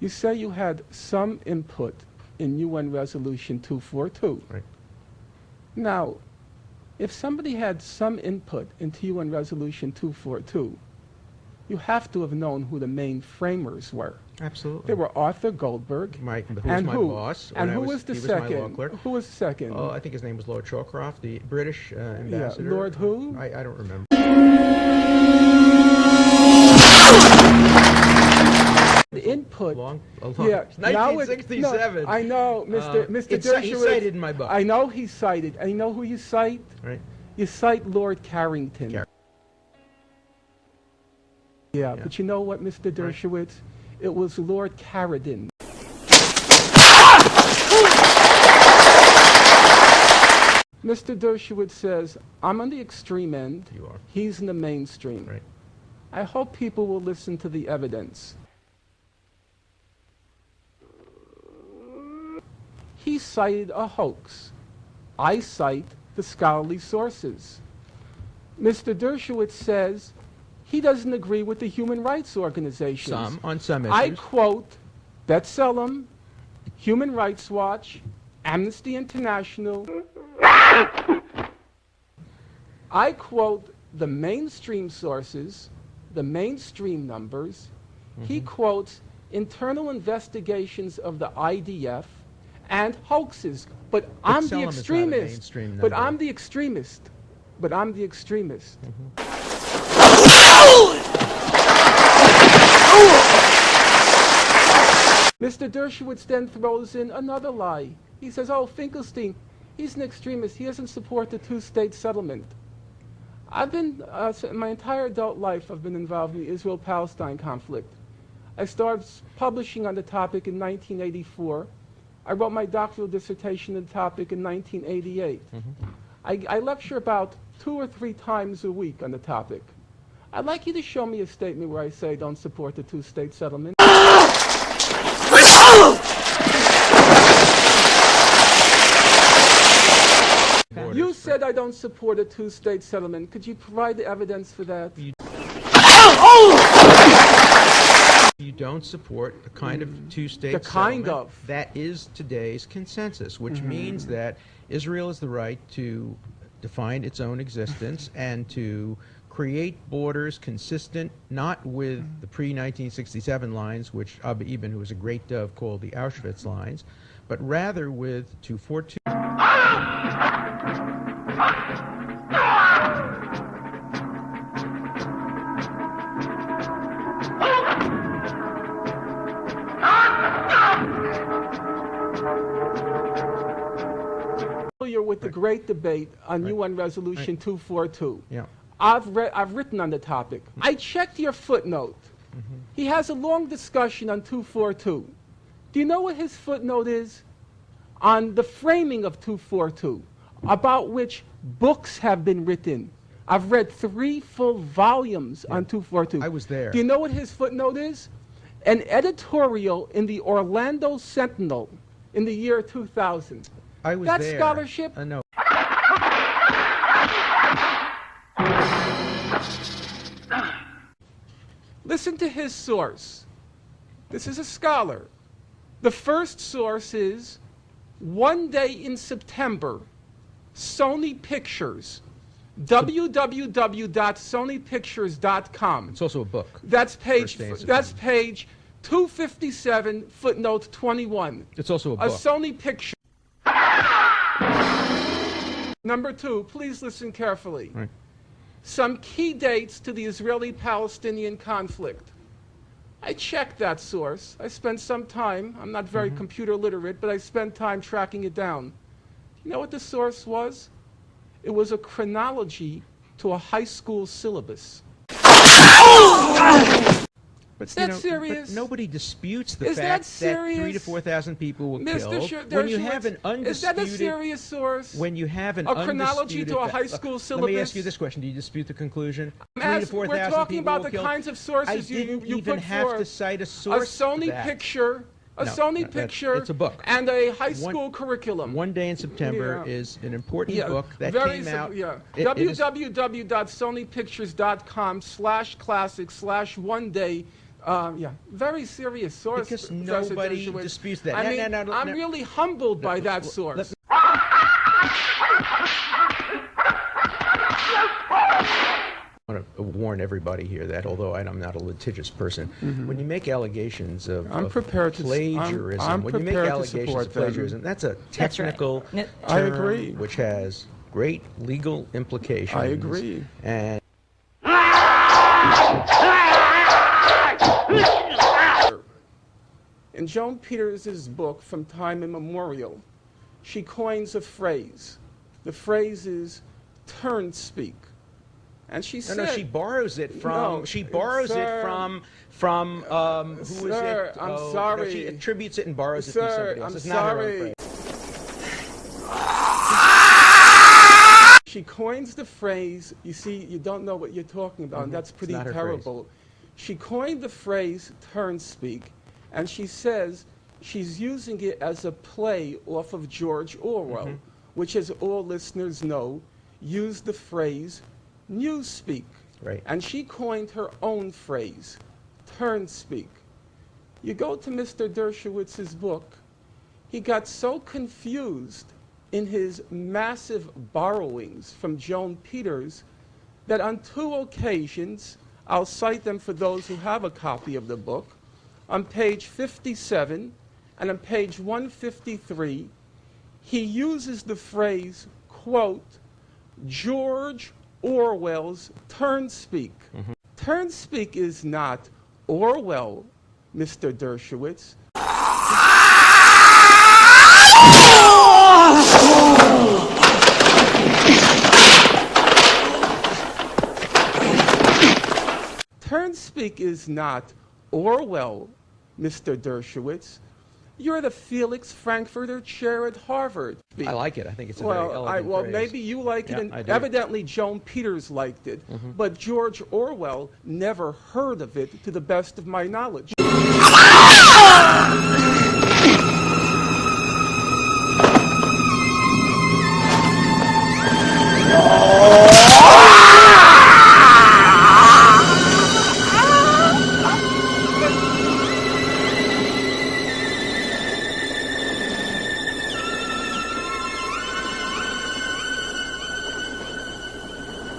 You say you had some input in UN Resolution 242. Right. Now, if somebody had some input into UN Resolution 242, you have to have known who the main framers were. Absolutely. They were Arthur Goldberg. Who was and my who? boss. And who he was the was second? my law clerk. Who was the second? Oh, I think his name was Lord Shawcroft, the British ambassador. Yeah, Lord who? I don't remember. The input. Yeah, 1967. No, I know, Mr. He's Dershowitz. cited in my book. I know he's cited. And you know who you cite? Right. You cite Lord Carrington. Yeah, but you know what, Mr. Dershowitz? It was Lord Carradine. Mr. Dershowitz says, I'm on the extreme end. You are. He's in the mainstream. Right. I hope people will listen to the evidence. He cited a hoax. I cite the scholarly sources. Mr. Dershowitz says he doesn't agree with the human rights organizations. On some issues. I quote B'Tselem, Human Rights Watch, Amnesty International. I quote the mainstream sources, the mainstream numbers. He quotes internal investigations of the IDF and hoaxes. But I'm the extremist. But I'm the extremist. But I'm the extremist. Mr. Dershowitz then throws in another lie. He says, oh, Finkelstein, he's an extremist. He doesn't support the two-state settlement. I've been, my entire adult life, I've been involved in the Israel-Palestine conflict. I started publishing on the topic in 1984. I wrote my doctoral dissertation on the topic in 1988. I lecture about 2 or 3 times a week on the topic. I'd like you to show me a statement where I say I don't support the two-state settlement. You said I don't support a two-state settlement. Could you provide the evidence for that? You don't support the kind of two-state The kind settlement of. that is today's consensus, which means that Israel has the right to define its own existence and to create borders consistent not with the pre-1967 lines, which Abba Eban, who was a great dove, called the Auschwitz lines, but rather with 242. With the great debate on UN Resolution 242. Yeah. I've written on the topic. I checked your footnote. He has a long discussion on 242. Do you know what his footnote is? On the framing of 242, about which books have been written. I've read 3 full volumes on 242. I was there. Do you know what his footnote is? An editorial in the Orlando Sentinel in the year 2000. I was That's there. scholarship. No. Listen to his source. This is a scholar. The first source is One Day in September, Sony Pictures, www.sonypictures.com. It's also a book. That's page 257, footnote 21. It's also a book. A Sony picture. Number 2, please listen carefully. Right. Some key dates to the Israeli-Palestinian conflict. I checked that source. I spent some time. I'm not very computer literate, but I spent time tracking it down. You know what the source was? It was a chronology to a high school syllabus. But, is that serious? But nobody disputes the Is fact that serious? 3,000 to 4,000 people were Mr. killed. When you have an undisputed, is that a serious source? When you have an a chronology to a high school syllabus. Let me ask you this question: do you dispute the conclusion? 3,000 to 4,000 people we're talking about the killed? kinds of sources you you even put have forth. to cite a source. A Sony for that. picture. A No, Sony no, picture. it's a book. And a high school curriculum. One Day in September is an important book that came out. www.sonypictures.com/classic/one day Yeah, very serious source. Because Professor nobody Dershowitz. disputes that. I No, mean, no, no, I'm no. really humbled by that source. I want to warn everybody here that although I'm not a litigious person, when you make allegations of plagiarism, when you make allegations of plagiarism, that's a technical term I agree. which has great legal implications. I agree. And in Joan Peters' book, From Time Immemorial, she coins a phrase. The phrase is turn speak. And she said... No, she borrows it from... No, she borrows sir, it from who is sir, it? I'm No, sorry. she attributes it and borrows it Sir, from somebody else. I'm It's not her own sorry. phrase. She coins the phrase, you see, you don't know what you're talking about, and that's pretty not her terrible. She coined the phrase turn speak, and she says she's using it as a play off of George Orwell, which, as all listeners know, used the phrase newspeak. Right. And she coined her own phrase, turn speak. You go to Mr. Dershowitz's book, he got so confused in his massive borrowings from Joan Peters that on 2 occasions, I'll cite them for those who have a copy of the book, on page 57 and on page 153, he uses the phrase, quote, George Orwell's turn speak. Turn speak is not Orwell, Mr. Dershowitz. Turn speak is not Orwell, Mr. Dershowitz. You're the Felix Frankfurter Chair at Harvard. I like it. I think it's a very elegant well, phrase. maybe you like it, Yeah, and I do. evidently Joan Peters liked it, but George Orwell never heard of it, to the best of my knowledge.